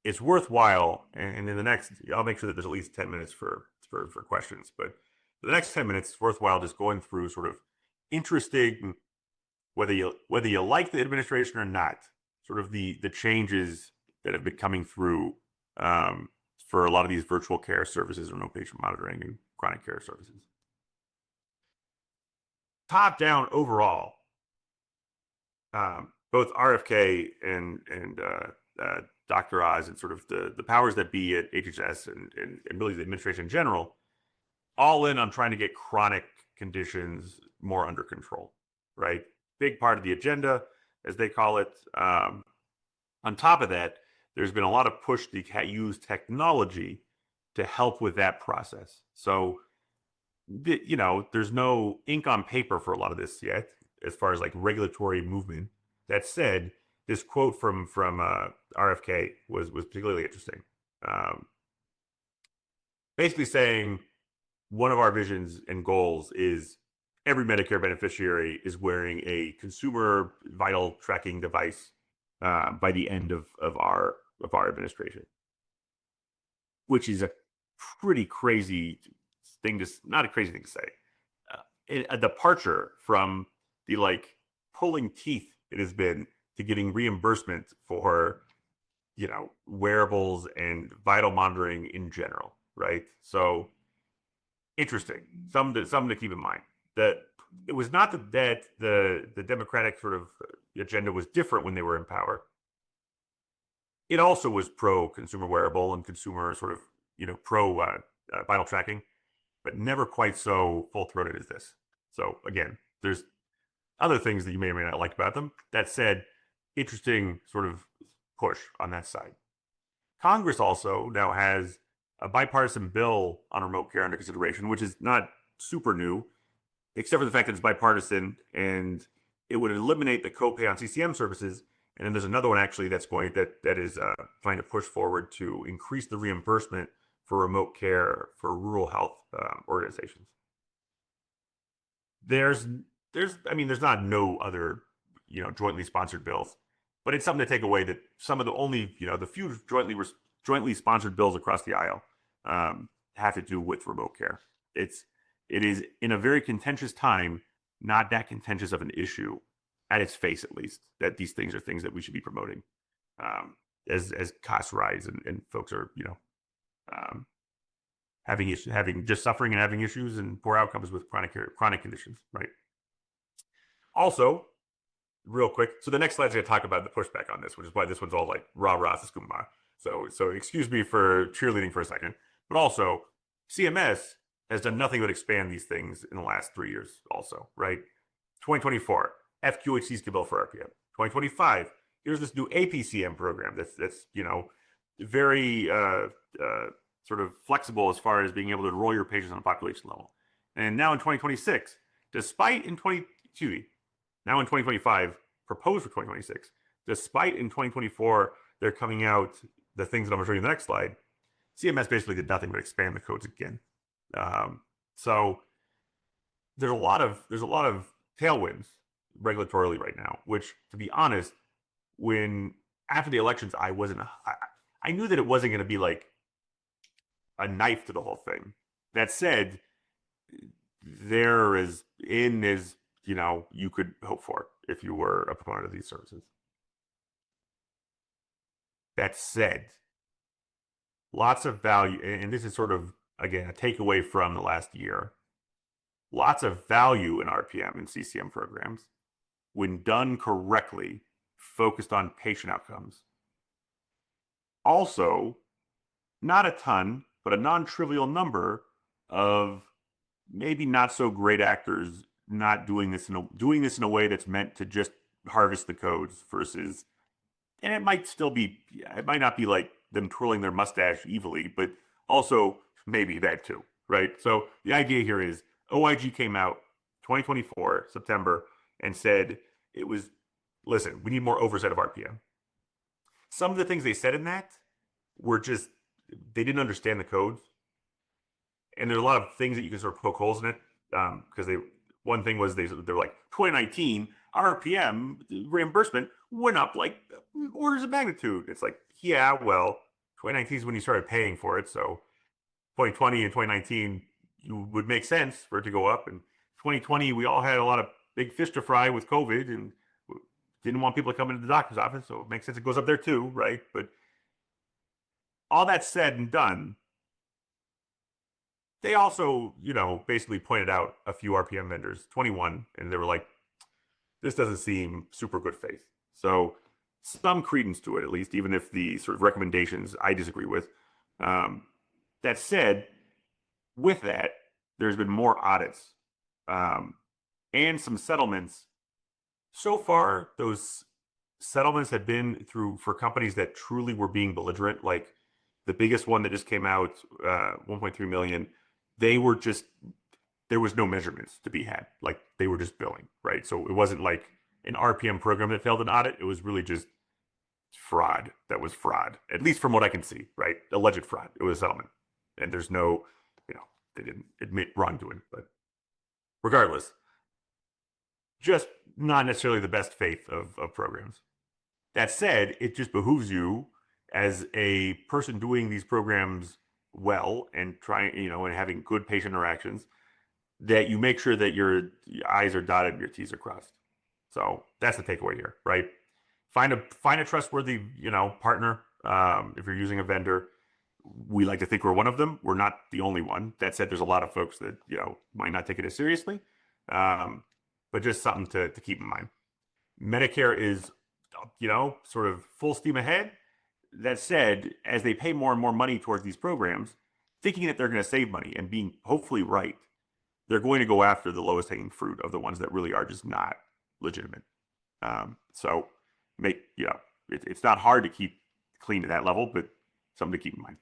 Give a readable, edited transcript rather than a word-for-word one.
it's worthwhile, and in the next, I'll make sure that there's at least 10 minutes for questions, but for the next 10 minutes, it's worthwhile just going through sort of interesting, whether you like the administration or not, sort of the changes that have been coming through for a lot of these virtual care services, remote patient monitoring, and chronic care services. Top down overall, both RFK and Dr. Oz and sort of the powers that be at HHS and really the administration in general, all in on trying to get chronic conditions more under control, right? Big part of the agenda, as they call it. On top of that, there's been a lot of push to use technology to help with that process. So, there's no ink on paper for a lot of this yet, as far as like regulatory movement. That said, this quote from RFK was particularly interesting. Basically saying one of our visions and goals is every Medicare beneficiary is wearing a consumer vital tracking device by the end of our administration, which is a pretty crazy thing not a crazy thing to say. A departure from the pulling teeth it has been to getting reimbursement for wearables and vital monitoring in general, right? So interesting. Something to keep in mind, that it was not that the Democratic sort of agenda was different when they were in power. It also was pro consumer wearable and consumer sort of pro vital tracking, but never quite so full throated as this. So again, there's other things that you may or may not like about them. That said, interesting sort of push on that side. Congress also now has a bipartisan bill on remote care under consideration, which is not super new, except for the fact that it's bipartisan, and it would eliminate the copay on CCM services. And then there's another one actually that is trying to push forward to increase the reimbursement for remote care for rural health organizations. There's not no other jointly sponsored bills, but it's something to take away that some of the only the few jointly sponsored bills across the aisle have to do with remote care. It is in a very contentious time, not that contentious of an issue at its face, at least, that these things are things that we should be promoting as costs rise and folks are having just suffering and having issues and poor outcomes with chronic conditions, right? Also, real quick, so the next slide's going to talk about the pushback on this, which is why this one's all like rah rah skumma. So excuse me for cheerleading for a second, but also CMS has done nothing but expand these things in the last 3 years. Also, right? 2024, FQHC's bill for RPM. 2025, here's this new APCM program that's very sort of flexible as far as being able to enroll your patients on a population level. And now in 2026, now in 2025, proposed for 2026, despite in 2024, they're coming out the things that I'm going to show you in the next slide. CMS basically did nothing but expand the codes again. So there's a lot of tailwinds regulatorily right now, which, to be honest, after the elections, I knew that it wasn't going to be like a knife to the whole thing. That said, there is you could hope for if you were a proponent of these services. That said, lots of value, and this is sort of, again, a takeaway from the last year. Lots of value in RPM and CCM programs, when done correctly, focused on patient outcomes. Also, not a ton, but a non-trivial number of maybe not so great actors not doing this in a way that's meant to just harvest the codes versus, and it might not be like them twirling their mustache evilly, but also maybe that too, right? So the idea here is OIG came out 2024, September, and said listen, we need more oversight of RPM. Some of the things they said in that were just, they didn't understand the codes. And there's a lot of things that you can sort of poke holes in it. Because one thing was they're like, 2019, RPM reimbursement went up like orders of magnitude. It's like, yeah, well, 2019 is when you started paying for it. So 2020 and 2019 would make sense for it to go up. And 2020, we all had a lot of big fish to fry with COVID and didn't want people to come into the doctor's office. So it makes sense it goes up there too, right? But all that said and done, they also, basically pointed out a few RPM vendors, 21, and they were like, this doesn't seem super good faith. So some credence to it, at least, even if the sort of recommendations I disagree with. That said, with that, there's been more audits and some settlements. So far, those settlements have been for companies that truly were being belligerent. Like the biggest one that just came out, 1.3 million. There was no measurements to be had. Like they were just billing, right? So it wasn't like an RPM program that failed an audit. It was really just fraud. That was fraud, at least from what I can see, right? Alleged fraud. It was a settlement, and there's no, they didn't admit wrongdoing. But regardless, just not necessarily the best faith of programs. That said, it just behooves you as a person doing these programs well and trying, and having good patient interactions, that you make sure that your I's are dotted and your T's are crossed. So that's the takeaway here, right? Find a trustworthy, partner. If you're using a vendor, we like to think we're one of them. We're not the only one. That said, there's a lot of folks that, might not take it as seriously. But just something to keep in mind. Medicare is, sort of full steam ahead. That said, as they pay more and more money towards these programs, thinking that they're going to save money and being hopefully right, they're going to go after the lowest hanging fruit of the ones that really are just not legitimate. So it's not hard to keep clean to that level, but something to keep in mind.